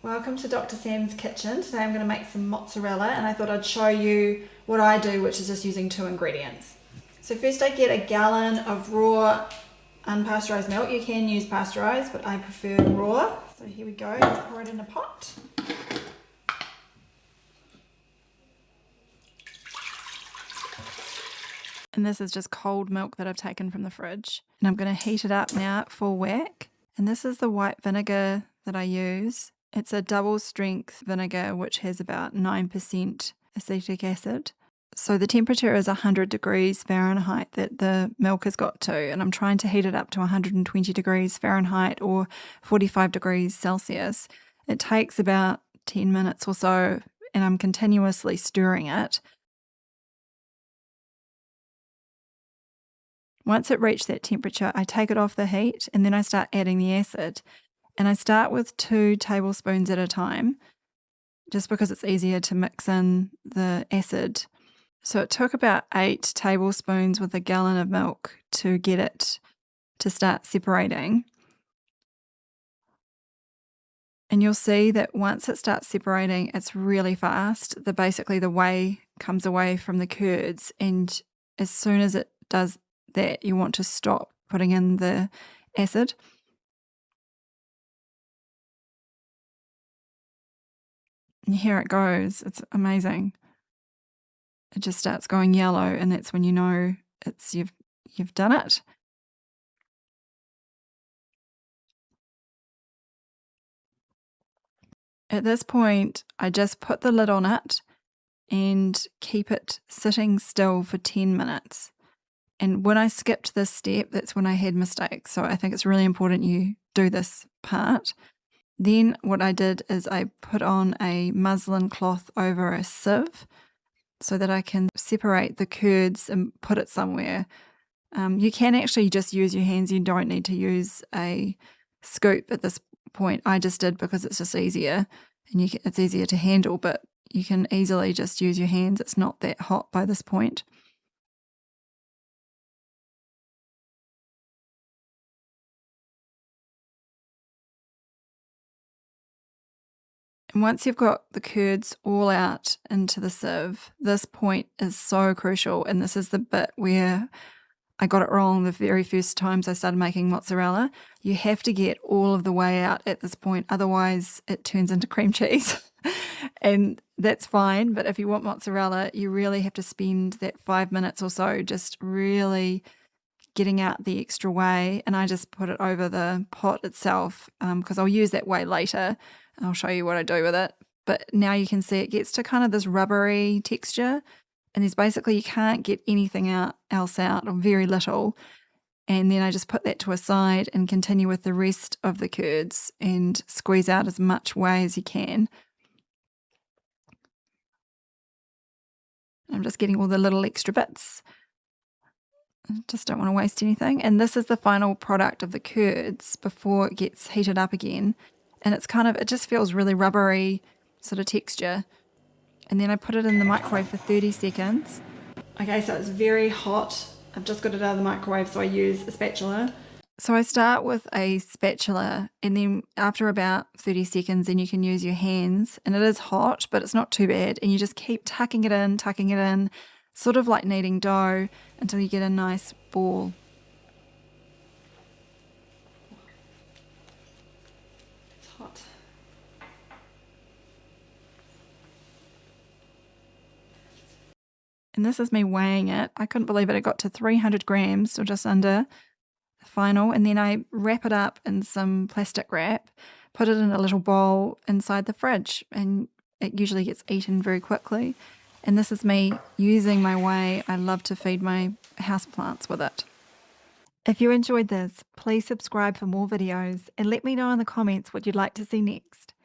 Welcome to Dr. Sam's kitchen. Today I'm going to make some mozzarella and I thought I'd show you what I do, which is just using 2 ingredients. So first I get a gallon of raw unpasteurized milk. You can use pasteurized, but I prefer raw. So here we go, let's pour it in a pot. And this is just cold milk that I've taken from the fridge. And I'm going to heat it up now at full whack. And this is the white vinegar that I use. It's a double strength vinegar which has about 9% acetic acid. So the temperature is 100 degrees Fahrenheit that the milk has got to, and I'm trying to heat it up to 120 degrees Fahrenheit or 45 degrees Celsius. It takes about 10 minutes or so, and I'm continuously stirring it. Once it reached that temperature, I take it off the heat and then I start adding the acid. And I start with 2 tablespoons at a time, just because it's easier to mix in the acid. So it took about 8 tablespoons with a gallon of milk to get it to start separating. And you'll see that once it starts separating, it's really fast. Basically the whey comes away from the curds, and as soon as it does that, you want to stop putting in the acid. And here it goes. It's amazing. It just starts going yellow, and that's when you know you've done it. At this point, I just put the lid on it and keep it sitting still for 10 minutes. And when I skipped this step, that's when I had mistakes. So I think it's really important you do this part. Then what I did is I put on a muslin cloth over a sieve so that I can separate the curds and put it somewhere. You can actually just use your hands. You don't need to use a scoop at this point. I just did because it's just easier, and it's easier to handle, but you can easily just use your hands. It's not that hot by this point. And once you've got the curds all out into the sieve, this point is so crucial, and this is the bit where I got it wrong the very first times I started making mozzarella. You have to get all of the whey out at this point, otherwise it turns into cream cheese. And that's fine, but if you want mozzarella, you really have to spend that 5 minutes or so just really getting out the extra whey. And I just put it over the pot itself because I'll use that whey later. I'll show you what I do with it. But now you can see it gets to kind of this rubbery texture, and there's basically, you can't get anything else out, or very little. And then I just put that to a side and continue with the rest of the curds and squeeze out as much whey as you can. I'm just getting all the little extra bits. Just don't want to waste anything. And this is the final product of the curds before it gets heated up again. And it's it just feels really rubbery sort of texture. And then I put it in the microwave for 30 seconds. Okay, so it's very hot. I've just got it out of the microwave, so I use a spatula. So I start with a spatula, and then after about 30 seconds, then you can use your hands. And it is hot, but it's not too bad. And you just keep tucking it in, sort of like kneading dough until you get a nice ball. It's hot. And this is me weighing it. I couldn't believe it. It got to 300 grams, or just under the final. And then I wrap it up in some plastic wrap, put it in a little bowl inside the fridge, and it usually gets eaten very quickly. And this is me using my whey. I love to feed my houseplants with it. If you enjoyed this, please subscribe for more videos and let me know in the comments what you'd like to see next.